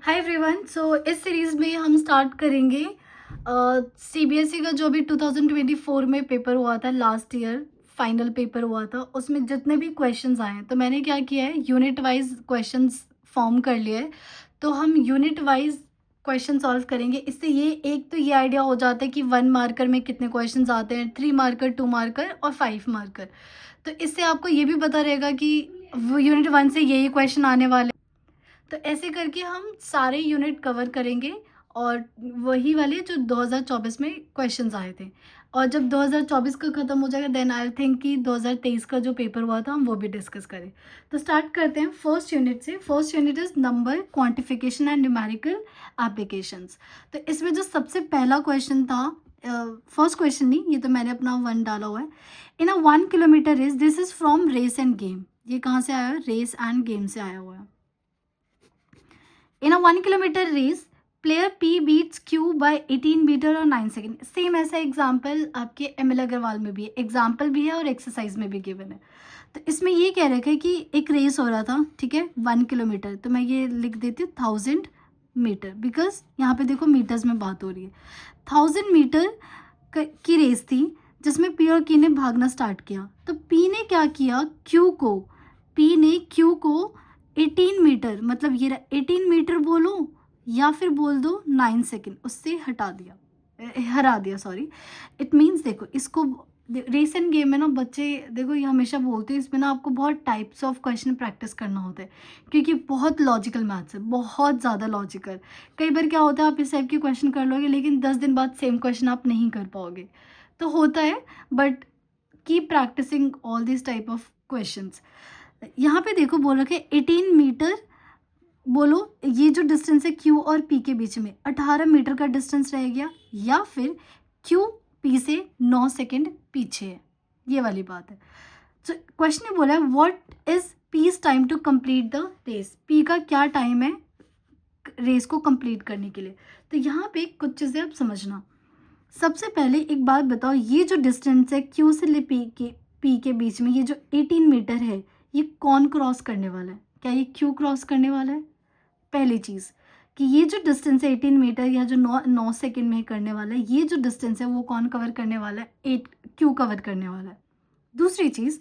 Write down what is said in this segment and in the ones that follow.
Hi everyone. सो इस series में हम स्टार्ट करेंगे सीबीएसई का जो भी 2024 में पेपर हुआ था, लास्ट ईयर फाइनल पेपर हुआ था, उसमें जितने भी क्वेश्चंस आए हैं तो मैंने क्या किया है, यूनिट वाइज क्वेश्चंस फॉर्म कर लिए है। तो हम यूनिट वाइज क्वेश्चन सॉल्व करेंगे। इससे ये एक तो ये आइडिया हो जाता है कि 1 मार्कर में कितने क्वेश्चंस आते हैं, 3 मार्कर, 2 मार्कर और 5 मार्कर। तो इससे आपको ये भी पता रहेगा कि यूनिट 1 से ये क्वेश्चन आने वाले। तो ऐसे करके हम सारे यूनिट कवर करेंगे और वही वाले जो 2024 में क्वेश्चंस आए थे। और जब 2024 का ख़त्म हो जाएगा देन आई थिंक कि 2023 का जो पेपर हुआ था हम वो भी डिस्कस करें। तो स्टार्ट करते हैं फर्स्ट यूनिट से। First unit is number quantification and numerical applications. तो इसमें जो सबसे पहला क्वेश्चन था, फर्स्ट क्वेश्चन नहीं, ये तो मैंने अपना 1 डाला हुआ है। In a 1 kilometre race, this is from race and game. ये कहाँ से आया है? रेस एंड गेम से आया हुआ है। In a 1 kilometer race, player P beats Q by 18 metre और 9 सेकेंड। सेम ऐसा एग्जाम्पल आपके ML अग्रवाल में भी है, एग्जाम्पल भी है और एक्सरसाइज में भी गिवन है। तो इसमें ये कह रखा है कि एक रेस हो रहा था, ठीक है, 1 किलोमीटर। तो मैं ये लिख देती हूँ 1000 मीटर, बिकॉज यहाँ पे देखो मीटर्स में बात हो रही है। 1000 मीटर की रेस थी जिसमें पी और Q ने भागना स्टार्ट किया। तो P ने क्या किया, P ने Q को 18 मीटर, मतलब ये 18 मीटर बोलो या फिर बोल दो 9 सेकेंड, उससे हरा दिया सॉरी। इट मीन्स देखो, इसको रेस एंड गेम में ना बच्चे देखो, ये हमेशा बोलते हैं इसमें ना आपको बहुत टाइप्स ऑफ क्वेश्चन प्रैक्टिस करना होता है, क्योंकि बहुत लॉजिकल मैथ्स है, बहुत ज़्यादा लॉजिकल। कई बार क्या होता है, आप इस टाइप के क्वेश्चन कर लोगे लेकिन 10 दिन बाद सेम क्वेश्चन आप नहीं कर पाओगे, तो होता है। But keep practising all this type of questions. यहाँ पे देखो बोल रखे 18 मीटर, बोलो ये जो डिस्टेंस है Q और P के बीच में 18 मीटर का डिस्टेंस रह गया, या फिर Q P से 9 सेकेंड पीछे है, ये वाली बात है। तो क्वेश्चन ने बोला है what is P's time to complete the race. P का क्या टाइम है रेस को कंप्लीट करने के लिए। तो यहाँ पे कुछ चीज़ें आप समझना। सबसे पहले एक बात बताओ, ये जो डिस्टेंस है Q से ले P के बीच में, ये जो 18 मीटर है, ये कौन क्रॉस करने वाला है? क्या ये Q क्रॉस करने वाला है? पहली चीज़ कि ये जो डिस्टेंस है 18 मीटर या जो 9 सेकेंड में करने वाला है, ये जो डिस्टेंस है वो कौन कवर करने वाला है? Q कवर करने वाला है। दूसरी चीज़,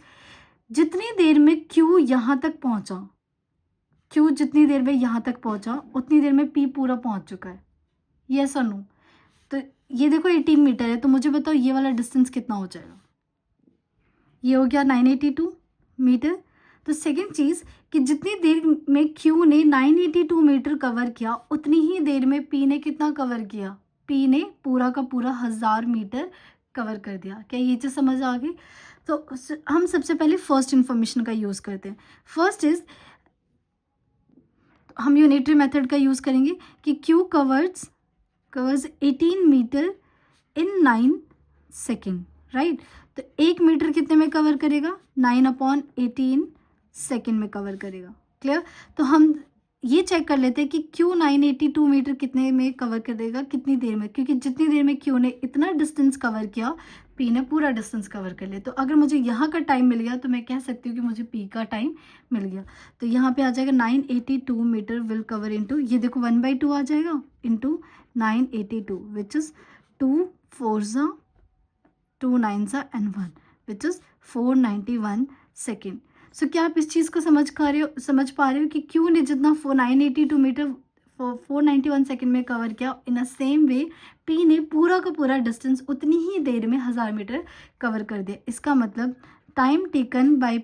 जितनी देर में Q यहाँ तक पहुँचा, Q जितनी देर में यहाँ तक पहुँचा उतनी देर में P पूरा पहुँच चुका है, यस और नो। तो ये देखो 18 मीटर है, तो मुझे बताओ ये वाला डिस्टेंस कितना हो जाएगा? ये हो गया 982 मीटर। तो सेकेंड चीज़ कि जितनी देर में Q ने 982 मीटर कवर किया उतनी ही देर में P ने कितना कवर किया? P ने पूरा का पूरा 1000 मीटर कवर कर दिया। क्या ये चीज़ समझ आ गई? तो हम सबसे पहले फर्स्ट इन्फॉर्मेशन का यूज़ करते हैं। फर्स्ट इज हम यूनिटरी मेथड का यूज़ करेंगे कि Q कवर्स 18 मीटर इन 9 सेकेंड, राइट। तो 1 मीटर कितने में कवर करेगा? 9/18 सेकेंड में कवर करेगा। क्लियर? तो हम ये चेक कर लेते हैं कि Q 982 मीटर कितने में कवर करेगा, कितनी देर में, क्योंकि जितनी देर में Q ने इतना डिस्टेंस कवर किया P ने पूरा डिस्टेंस कवर कर लिया। तो अगर मुझे यहाँ का टाइम मिल गया तो मैं कह सकती हूँ कि मुझे P का टाइम मिल गया। तो यहाँ पे आ जाएगा 982 मीटर विल कवर इनटू, ये देखो 1/2 आ जाएगा into 982 which is 2 4 2 9 and 1 which is 491 second. So क्या आप इस चीज़ को समझ पा रहे हो कि Q ने जितना 982 मीटर 491 सेकेंड में कवर किया, इन अ सेम वे P ने पूरा का पूरा डिस्टेंस उतनी ही देर में 1000 मीटर कवर कर दिया। इसका मतलब time taken by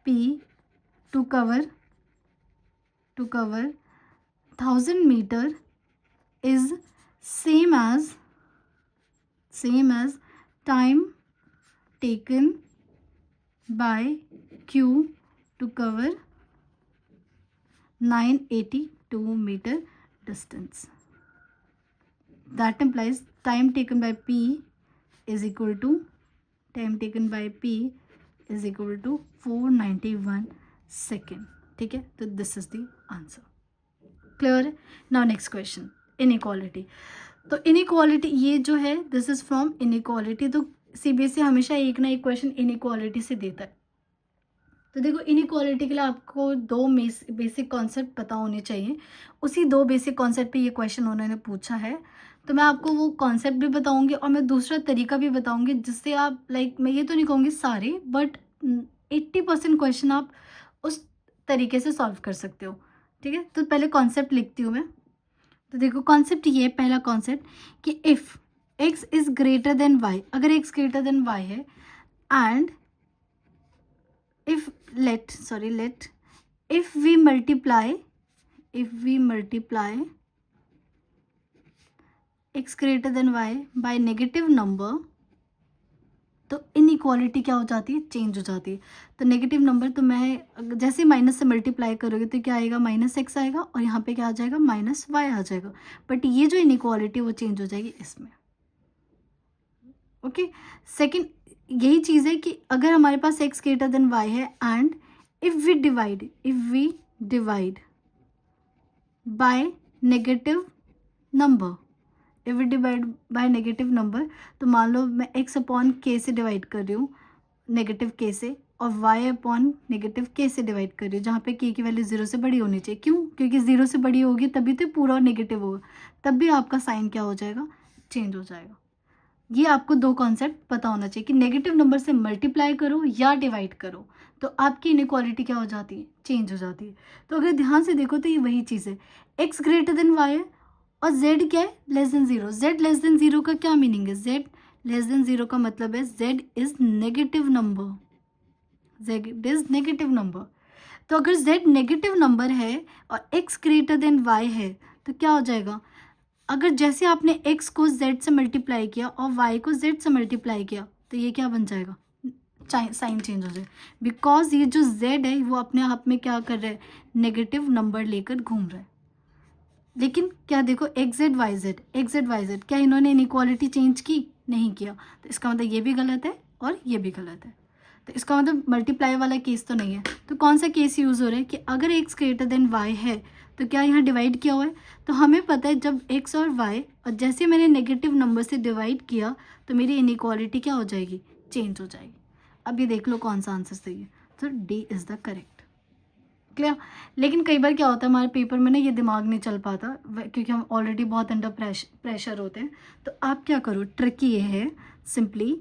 P to cover 1000 metre is same as time taken by Q to cover 982 meter distance. That implies time taken by P is equal to 491 second. ठीक है, तो this is the answer. Clear है? Now next question, inequality. तो inequality ये जो है this is from inequality. तो CBSE हमेशा एक ना एक क्वेश्चन इनइक्वालिटी से देता है। तो देखो इनइक्वालिटी के लिए आपको दो बेसिक कॉन्सेप्ट पता होने चाहिए। उसी दो बेसिक कॉन्सेप्ट पे ये क्वेश्चन उन्होंने पूछा है। तो मैं आपको वो कॉन्सेप्ट भी बताऊंगी और मैं दूसरा तरीका भी बताऊंगी जिससे आप लाइक, मैं ये तो नहीं कहूँगी सारे, बट 80% क्वेश्चन आप उस तरीके से सॉल्व कर सकते हो। ठीक है, तो पहले कॉन्सेप्ट लिखती हूँ मैं। तो देखो कॉन्सेप्ट ये है, पहला कॉन्सेप्ट कि if x is greater than y, अगर x ग्रेटर देन y है and if if we multiply x greater than y by negative number, तो इनइक्वालिटी क्या हो जाती है, चेंज हो जाती है। तो नेगेटिव नंबर, तो मैं जैसे माइनस से मल्टीप्लाई करोगे तो क्या आएगा, माइनस एक्स आएगा और यहाँ पे क्या आ जाएगा, माइनस वाई आ जाएगा। बट ये जो इनइक्वालिटी वो चेंज हो जाएगी इसमें। ओके, सेकंड यही चीज़ है कि अगर हमारे पास x ग्रेटर देन y है and if we divide by negative number, तो मान लो मैं x अपॉन k से डिवाइड कर रही हूँ, नेगेटिव k से, और y अपॉन नेगेटिव k से डिवाइड कर रही हूँ, जहाँ पे k की वैल्यू 0 से बड़ी होनी चाहिए। क्यों? क्योंकि 0 से बड़ी होगी तभी तो पूरा नेगेटिव होगा, तब भी आपका साइन क्या हो जाएगा, चेंज हो जाएगा। ये आपको दो कॉन्सेप्ट पता होना चाहिए कि नेगेटिव नंबर से मल्टीप्लाई करो या डिवाइड करो तो आपकी इनइक्वालिटी क्या हो जाती है, चेंज हो जाती है। तो अगर ध्यान से देखो तो ये वही चीज़ है, x ग्रेटर देन y है और z क्या है, less than zero. z less than zero का क्या मीनिंग है, z लेस देन जीरो का मतलब है z is negative number, z is negative number. तो अगर z नेगेटिव नंबर है और x ग्रेटर देन y है तो क्या हो जाएगा, अगर जैसे आपने x को z से मल्टीप्लाई किया और y को z से मल्टीप्लाई किया तो ये क्या बन जाएगा, साइन चेंज हो जाए। बिकॉज ये जो z है वो अपने आप में क्या कर रहा है, नेगेटिव नंबर लेकर घूम रहा है। लेकिन क्या देखो एक्स जेड वाई जेड, क्या इन्होंने इनइक्वालिटी चेंज की, नहीं किया। तो इसका मतलब ये भी गलत है और ये भी गलत है। तो इसका मतलब मल्टीप्लाई वाला केस तो नहीं है। तो कौन सा केस यूज़ हो रहा है कि अगर एक्स ग्रेटर देन वाई है तो क्या यहाँ डिवाइड किया हुआ है। तो हमें पता है जब एक्स और वाई, और जैसे मैंने नेगेटिव नंबर से डिवाइड किया तो मेरी इनइक्वालिटी क्या हो जाएगी, चेंज हो जाएगी। अब ये देख लो कौन सा आंसर सही है। तो D is the correct. Clear. लेकिन कई बार क्या होता है हमारे पेपर में ना, ये दिमाग नहीं चल पाता क्योंकि हम ऑलरेडी बहुत अंडर प्रेशर होते हैं। तो आप क्या करो, ट्रिक ये है, सिंपली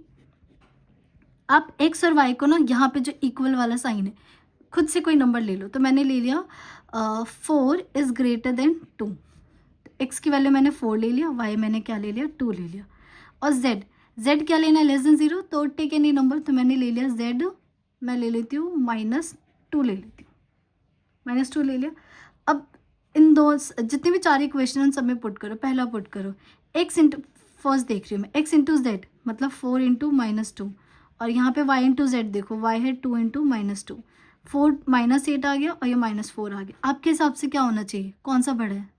आप एक्स और वाई को ना, यहाँ पे जो इक्वल वाला साइन है, खुद से कोई नंबर ले लो। तो मैंने ले लिया 4 इज़ ग्रेटर देन 2। एक्स की वैल्यू मैंने 4 ले लिया, वाई मैंने क्या ले लिया, 2 ले लिया। और जेड क्या लेना है, लेस देन 0। तो टेक एनी नंबर, तो मैंने ले लिया जेड, मैं ले लेती हूँ -2 ले लेती हूँ, -2 ले लिया। अब इन दो जितने भी चार इक्वेशन सब में पुट करो। पहला पुट करो एक्स इंटू, फर्स्ट देख रही हूँ मैं, एक्स इंटू जेड मतलब 4 इंटू -2, और यहाँ पे वाई इंटू जेड देखो, वाई है 2 इंटू -2, 4 -8 आ गया और ये -4 आ गया। आपके हिसाब से क्या होना चाहिए, कौन सा बड़ा है,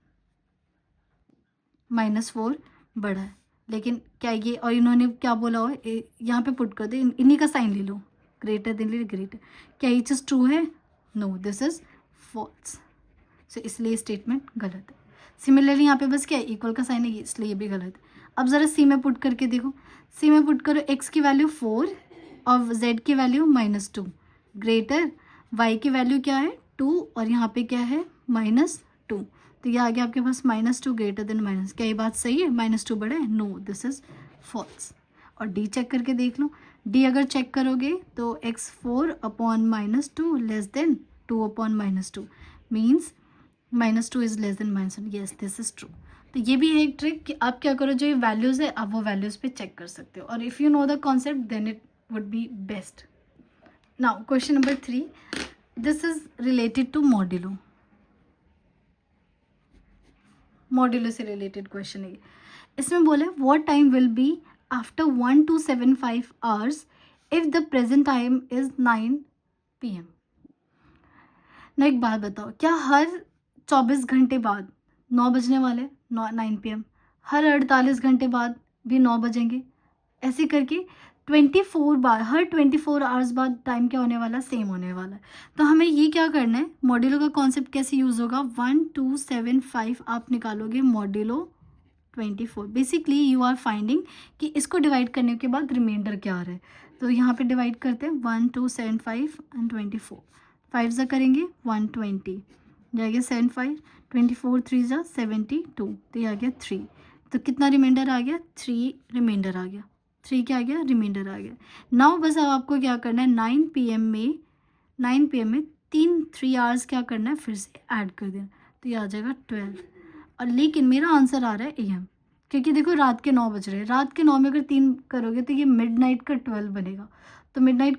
-4 बड़ा है। लेकिन क्या ये, और इन्होंने क्या बोला हो, यहाँ पे पुट कर दे, इन्हीं का साइन ले लो, ग्रेटर देन ले ग्रेटर। क्या ये चीज़ ट्रू है, नो, दिस इज फॉल्स। सो इसलिए स्टेटमेंट गलत है। सिमिलरली यहाँ पे बस क्या है, इक्वल का साइन है, इसलिए ये भी गलत है। अब ज़रा सी में पुट करके देखो, सी में पुट करो, एक्स की वैल्यू 4 और जेड की वैल्यू -2, ग्रेटर वाई की वैल्यू क्या है 2 और यहाँ पे क्या है -2। तो ये आ गया आपके पास -2 ग्रेटर देन माइनस। क्या ये बात सही है, -2 बड़ा है, नो, दिस इज फॉल्स। और डी चेक करके देख लो, डी अगर चेक करोगे तो x4 upon -2 less than 2 upon -2 means -2 is less than -1। Yes, this is true. तो ये भी है एक ट्रिक कि आप क्या करो, जो ये वैल्यूज़ है आप वो वैल्यूज़ पे चेक कर सकते हो, और if you know the concept then it would be best. Now question number 3, this is related to modulo. Modulo से रिलेटेड क्वेश्चन है। इसमें बोला है what time will be after 1 to 75 hours if the present time is 9 PM। ना एक बात बताओ, क्या हर 24 घंटे बाद 9 बजने वाले, 9 PM, हर 48 घंटे बाद भी 9 बजेंगे, ऐसे करके 24 बार, हर 24 आवर्स बाद टाइम क्या होने वाला, सेम होने वाला है। तो हमें ये क्या करना है, मॉड्यूलो का कॉन्सेप्ट कैसे यूज़ होगा, 1 2 7 5 आप निकालोगे modulo 24। Basically you are finding कि इसको डिवाइड करने के बाद रिमाइंडर क्या आ रहा है। तो यहाँ पे डिवाइड करते हैं 1 2 7 5 एंड 24, 5 ज़ा करेंगे 120, जाएगा 7 5 24 3 ज़ा 72, तो ये आ गया 3। तो कितना रिमाइंडर आ गया? 3 रिमाइंडर आ गया, 3 क्या आ गया? रिमाइंडर आ गया। नाउ बस अब आपको क्या करना है, 9 PM में 3 आवर्स क्या करना है, फिर से ऐड कर देना, तो ये आ जाएगा 12। और लेकिन मेरा आंसर आ रहा है AM, क्योंकि देखो रात के 9 बज रहे हैं, रात के 9 में अगर 3 करोगे तो ये मिडनाइट का 12 बनेगा। तो मिडनाइट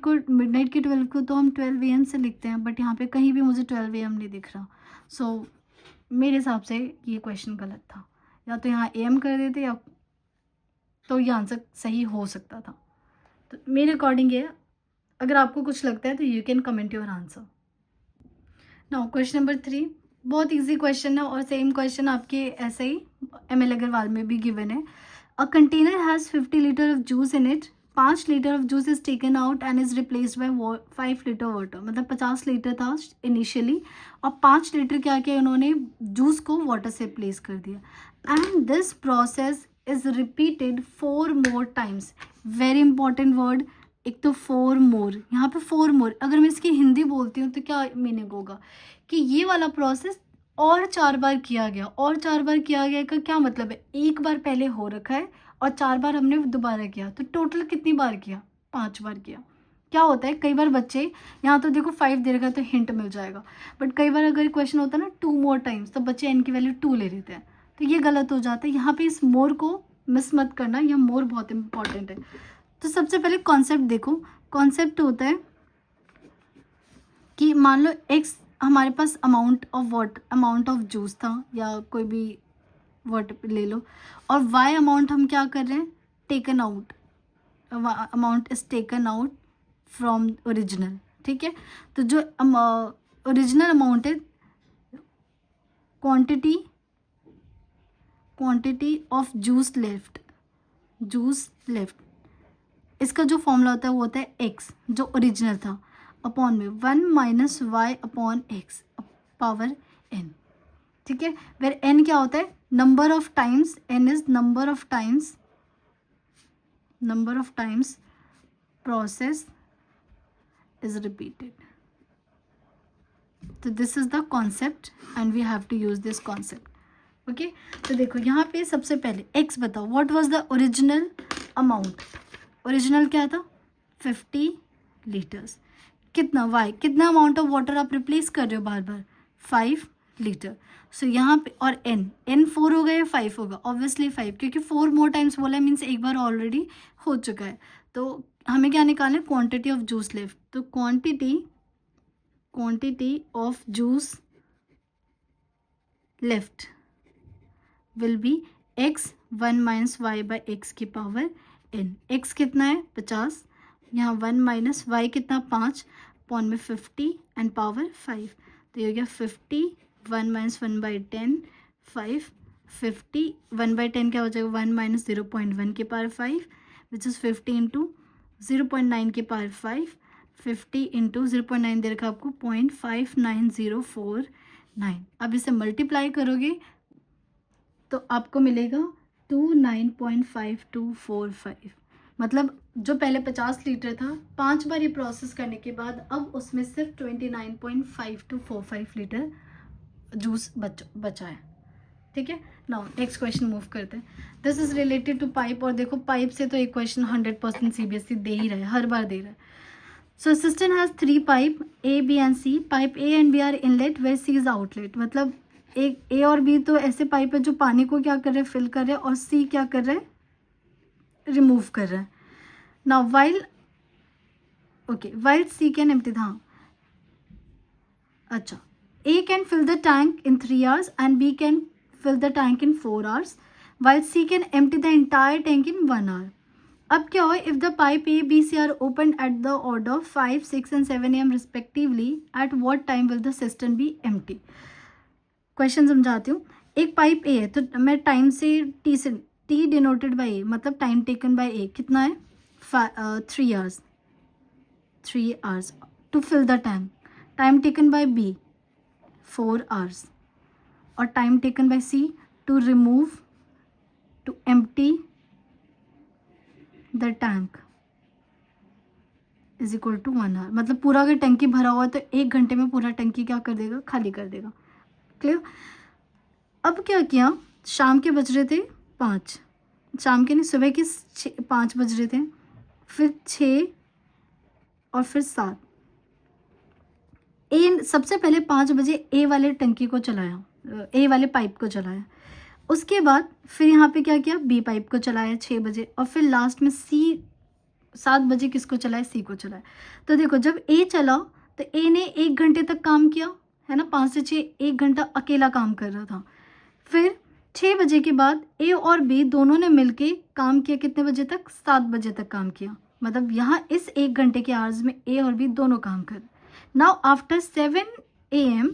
के 12 को तो हम 12 AM से लिखते हैं, बट यहाँ पे कहीं भी मुझे 12 AM नहीं दिख रहा। सो मेरे हिसाब से ये क्वेश्चन गलत था, या तो यहाँ AM कर देते या तो ये आंसर सही हो सकता था। तो मेरे अकॉर्डिंग ये, अगर आपको कुछ लगता है तो you can comment your answer. Now question number 3, बहुत इजी क्वेश्चन है और सेम क्वेश्चन आपके ऐसे ही ML अग्रवाल में भी गिवन है। A container has 50 litre of juice in it, 5 litre of juice is taken out and is replaced by 5 litre water. मतलब 50 litre था इनिशियली और 5 लीटर क्या किया उन्होंने, जूस को वाटर से रिप्लेस कर दिया। And this process is repeated 4 more times. Very important word, एक तो 4 मोर, यहाँ पे 4 मोर, अगर मैं इसकी हिंदी बोलती हूँ तो क्या मीनिंग होगा कि ये वाला प्रोसेस और 4 बार किया गया। और 4 बार किया गया का क्या मतलब है, एक बार पहले हो रखा है और 4 बार हमने दोबारा किया, तो टोटल कितनी बार किया, 5 बार किया। क्या होता है, कई बार बच्चे, यहाँ तो देखो 5 दे रखा है तो हिंट मिल जाएगा, बट कई बार अगर क्वेश्चन होता है ना 2 मोर टाइम्स, तो बच्चे n की वैल्यू 2 ले लेते हैं, तो ये गलत हो जाता है। यहाँ पे इस मोर को मिस मत करना, यह मोर बहुत इंपॉर्टेंट है। तो सबसे पहले कॉन्सेप्ट देखो, कॉन्सेप्ट होता है कि मान लो x हमारे पास अमाउंट ऑफ जूस था या कोई भी वर्ड ले लो, और y अमाउंट हम क्या कर रहे हैं, taken out, amount is taken out from original. ठीक है, तो जो ओरिजिनल अमाउंट है, क्वांटिटी ऑफ जूस लेफ्ट, इसका जो फॉर्मूला होता है वो होता है x, जो ओरिजिनल था, अपॉन में 1 minus y upon x power n। ठीक है, वेर n क्या होता है, number of times, n is number of times process is repeated. तो this is the concept and we have to use this concept. Okay, तो देखो यहाँ पे सबसे पहले x बताओ, what was the original amount, original क्या था 50 लीटर्स, कितना y, कितना अमाउंट ऑफ वाटर आप रिप्लेस कर रहे हो बार बार, 5 लीटर। सो यहाँ पे और n 4 होगा या 5 होगा, ऑब्वियसली 5, क्योंकि 4 मोर टाइम्स बोला है, मीन्स एक बार ऑलरेडी हो चुका है। तो हमें क्या निकालना है, क्वांटिटी ऑफ जूस लेफ्ट, तो quantity of juice left will be x 1 minus Y by X की पावर n। x कितना है 50, यहाँ 1 माइनस वाई कितना 5, अपॉन में 50 एंड पावर 5, तो ये हो गया 50, 1 माइनस 1 बाई 10 5, 50, 1 बाई 10 क्या हो जाएगा 1 माइनस 0.1 की पावर 5 विच इज़ 50 इंटू 0.9 की पावर 5, 50 इंटू 0.9 दे रखा आपको 0.59049। अब इसे मल्टीप्लाई करोगे तो आपको मिलेगा 29.5245। मतलब जो पहले 50 लीटर था, 5 बार ये प्रोसेस करने के बाद अब उसमें सिर्फ 29.5245 लीटर जूस बचा है। ठीक है, नाउ नेक्स्ट क्वेश्चन मूव करते हैं। This is related to pipe, और देखो पाइप से तो एक क्वेश्चन 100% CBSE दे ही रहा है, हर बार दे रहा है। So system has 3 pipe A, B and C। Pipe A and B are inlet where C is outlet. मतलब एक A और B तो ऐसे पाइप है जो पानी को क्या कर रहे हैं, फिल कर रहे हैं, और C क्या कर रहे हैं, रिमूव कर रहा है। Now while C can empty, हाँ अच्छा, A can fill the tank in 3 hours and B can fill the tank in 4 hours while C can empty the entire tank in 1 hour. अब क्या हो, if the pipe A, B, C are opened at the order 5, 6 and 7 AM respectively, at what time will the cistern be empty? Question समझाती हूँ। एक pipe A है, तो मैं time से T डिनोटेड बाई A, मतलब टाइम टेकन बाई A कितना है 3 hours to fill the tank. Time taken by B 4 hours, और time taken by C to remove, to empty the tank is equal to 1 hour. मतलब पूरा अगर टंकी भरा हुआ है तो 1 घंटे में पूरा टंकी क्या कर देगा, खाली कर देगा। क्लियर। अब क्या किया, शाम के बज रहे थे 5, शाम के नहीं, सुबह के 5 बज रहे थे, फिर 6 और फिर 7। ए सबसे पहले 5 बजे ए वाले टंकी को चलाया, ए वाले पाइप को चलाया। उसके बाद फिर यहाँ पे क्या किया, बी पाइप को चलाया 6 बजे, और फिर लास्ट में सी 7 बजे किसको चलाया, सी को चलाया। तो देखो जब ए चला तो ए ने 1 घंटे तक काम किया, है ना, 5 से 6 1 घंटा अकेला काम कर रहा था। फिर 6 बजे के बाद ए और बी दोनों ने मिलके काम किया, कितने बजे तक, 7 बजे तक काम किया। मतलब यहाँ इस 1 घंटे के आवर्स में ए और बी दोनों काम कर। Now after 7 AM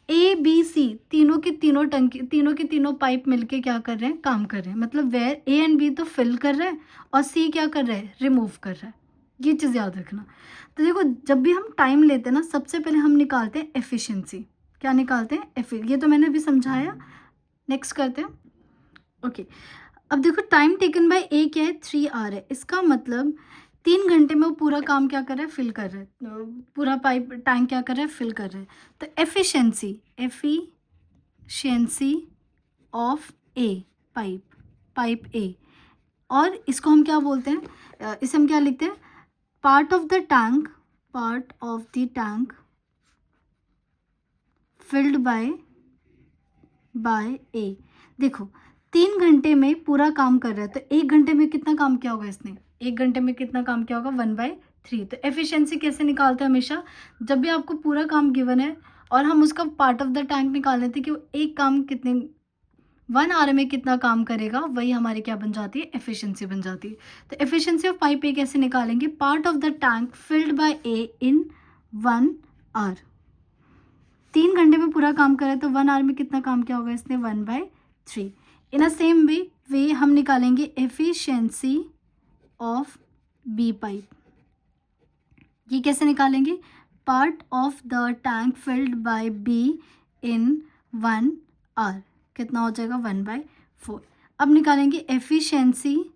A B C तीनों के तीनों टंकी, तीनों के तीनों पाइप मिलके क्या कर रहे हैं, काम कर रहे हैं। मतलब वेयर ए एंड बी तो फिल कर रहे हैं और सी क्या कर रहे हैं, रिमूव कर रहा है। ये चीज़ याद रखना। तो देखो जब भी हम टाइम लेते हैं ना, सबसे पहले हम निकालते हैं एफिशिएंसी। क्या निकालते हैं, ये तो मैंने अभी समझाया। नेक्स्ट करते हैं। ओके, अब देखो टाइम टेकन बाय ए क्या है, 3 आवर है। इसका मतलब 3 घंटे में वो पूरा काम क्या कर रहा है, फिल कर रहा है, पूरा पाइप टैंक क्या कर रहा है, फिल कर रहा है। तो एफिशिएंसी ऑफ ए पाइप ए, और इसको हम क्या बोलते हैं, इसे हम क्या लिखते हैं, part of the tank filled by A. देखो 3 घंटे में पूरा काम कर रहा है, तो 1 घंटे में कितना काम किया होगा इसने, 1 घंटे में कितना काम किया होगा, 1/3। तो एफिशिएंसी कैसे निकालते हैं, हमेशा जब भी आपको पूरा काम गिवन है और हम उसका पार्ट ऑफ द टैंक निकाल लेते हैं कि वो एक काम कितने 1 आवर में कितना काम करेगा, वही हमारी क्या बन जाती है, एफिशिएंसी बन जाती है। तो एफिशिएंसी ऑफ पाइप ए कैसे निकालेंगे, part of the tank filled by A in 1 hour. 3 घंटे में पूरा काम करे तो 1 आवर में कितना काम किया होगा इसने, 1/3। इन अ सेम वे हम निकालेंगे एफिशिएंसी ऑफ बी पाइप। ये कैसे निकालेंगे, part of the tank filled by B in 1 hour, कितना हो जाएगा, 1/4। अब निकालेंगे efficiency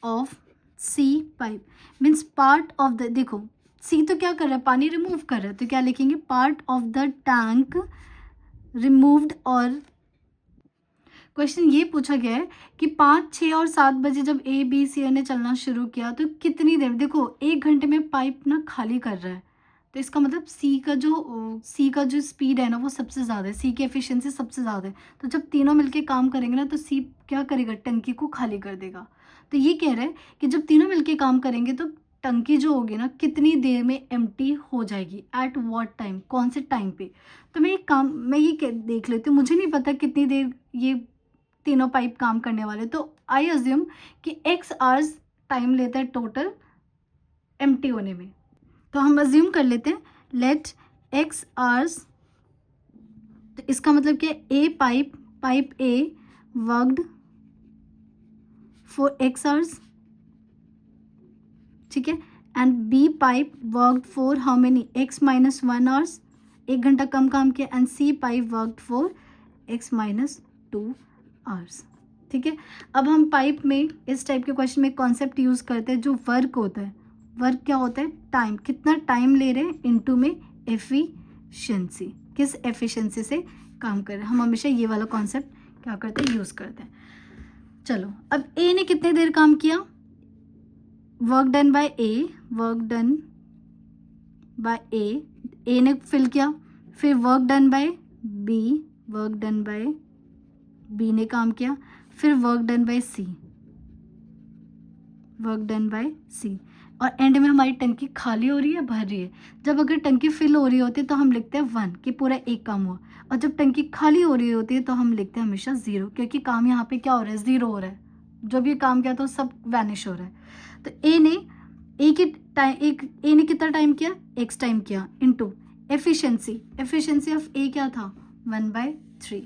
of C pipe, means part of the, देखो सी तो क्या कर रहा है, पानी रिमूव कर रहा है, तो क्या लिखेंगे, part of the tank removed. और क्वेश्चन ये पूछा गया है कि 5, 6 और 7 बजे जब ए बी सी ने चलना शुरू किया तो कितनी देर, देखो 1 घंटे में पाइप ना खाली कर रहा है, तो इसका मतलब सी का जो स्पीड है ना वो सबसे ज़्यादा है, सी की एफिशिएंसी सबसे ज़्यादा है। तो जब तीनों मिलके काम करेंगे ना तो सी क्या करेगा, टंकी को खाली कर देगा। तो ये कह रहा है कि जब तीनों मिलके काम करेंगे तो टंकी जो होगी ना कितनी देर में एम्प्टी हो जाएगी, एट व्हाट टाइम, कौन से टाइम पे। तो मैं ये देख लेती हूँ, मुझे नहीं पता कितनी देर ये तीनों पाइप काम करने वाले, तो आई अज्यूम कि x आवर्स टाइम लेता है टोटल एम्प्टी होने में। तो हम अज्यूम कर लेते हैं लेट x आवर्स, तो इसका मतलब क्या, A pipe A worked for x hours, ठीक है, and B pipe worked for how many, x - 1 hours, 1 घंटा कम काम किया, and C pipe worked for x - 2 hours. ठीक है, अब हम पाइप में इस टाइप के क्वेश्चन में कॉन्सेप्ट यूज़ करते हैं, जो वर्क होता है, वर्क क्या होता है, टाइम, कितना टाइम ले रहे हैं, इनटू में एफिशिएंसी, किस एफिशिएंसी से काम कर रहे हैं। हम हमेशा ये वाला कॉन्सेप्ट क्या करते हैं, यूज़ करते हैं। चलो अब ए ने कितने देर काम किया, वर्क डन बाय ए ने फिल किया, फिर वर्क डन बाय बी ने काम किया, फिर वर्क डन बाय सी, और एंड में हमारी टंकी खाली हो रही है, भर रही है। जब अगर टंकी फिल हो रही होती है तो हम लिखते हैं 1 कि पूरा एक काम हुआ, और जब टंकी खाली हो रही होती है तो हम लिखते हैं हमेशा 0, क्योंकि काम यहाँ पे क्या हो रहा है, 0 हो रहा है। जो भी काम किया तो सब वैनिश हो रहा है। तो ए ने कितना टाइम किया, x टाइम किया, इनटू एफिशिएंसी ऑफ ए क्या था, 1/3।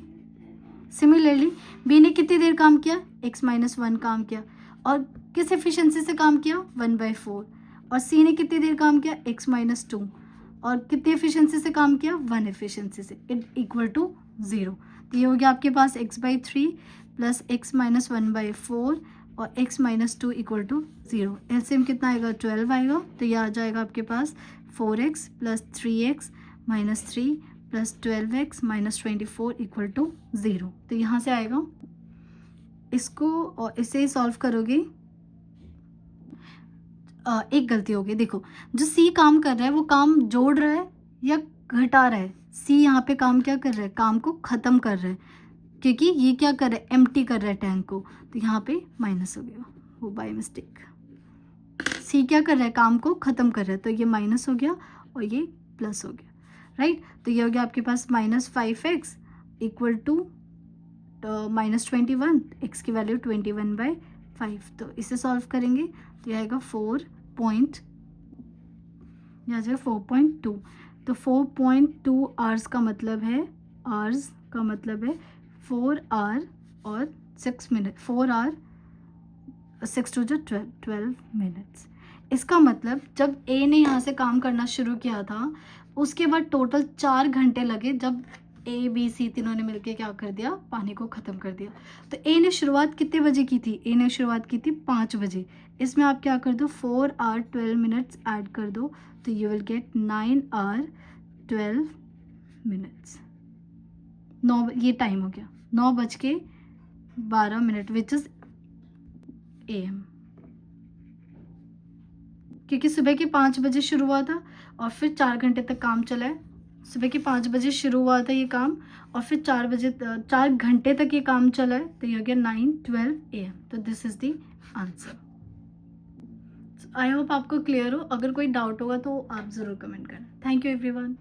सिमिलरली बी ने कितनी देर काम किया, x - 1 काम किया, और किस एफिशिएंसी से काम किया, 1/4। और सी ने कितनी देर काम किया, x - 2, और कितनी एफिशिएंसी से काम किया, 1 एफिशिएंसी से, इक्वल टू 0। तो ये हो गया आपके पास x/3 प्लस x - 1/4 और x माइनस 2 इक्वल टू 0। एलसीएम कितना आएगा 12 आएगा, तो ये आ जाएगा आपके पास 4x plus 3x minus 3 plus 12x minus 24 equal to 0। तो यहाँ से आएगा, इसको और इसे सॉल्व करोगे। एक गलती हो गई, देखो जो सी काम कर रहा है वो काम जोड़ रहा है या घटा रहा है। सी यहाँ पे काम क्या कर रहा है, काम को ख़त्म कर रहा है, क्योंकि ये क्या कर रहा है, एम्प्टी कर रहा है टैंक को, तो यहाँ पे माइनस हो गया, वो बाय मिस्टेक। सी क्या कर रहा है, काम को ख़त्म कर रहा है, तो ये माइनस हो गया और ये प्लस हो गया, राइट। तो ये हो गया आपके पास minus 5x equal to minus 21, x की वैल्यू 21/5। तो इसे सॉल्व करेंगे तो ये आएगा 4.2। तो 4.2 आवर्स का मतलब है, आवर्स का मतलब है 4 आवर और 6 मिनट, 4 आवर 6 टू 12 मिनट्स। इसका मतलब जब ए ने यहाँ से काम करना शुरू किया था, उसके बाद टोटल 4 घंटे लगे, जब ए बी सी तीनों ने मिलकर क्या कर दिया, पानी को ख़त्म कर दिया। तो ए ने शुरुआत कितने बजे की थी, ए ने शुरुआत की थी 5 बजे। इसमें आप क्या कर दो, 4 आवर 12 मिनट्स ऐड कर दो, तो you will get 9 hour 12 minutes. 9, ये टाइम हो गया 9:12 विच इज़ AM, क्योंकि सुबह के 5 बजे शुरू हुआ था और फिर 4 घंटे तक काम चला है। सुबह के 5 बजे शुरू हुआ था ये काम और फिर 4 घंटे तक ये काम चला है, तो ये हो गया 9:12 AM। तो this is the answer. I hope आपको क्लियर हो। अगर कोई डाउट होगा तो आप ज़रूर कमेंट करना। Thank you everyone.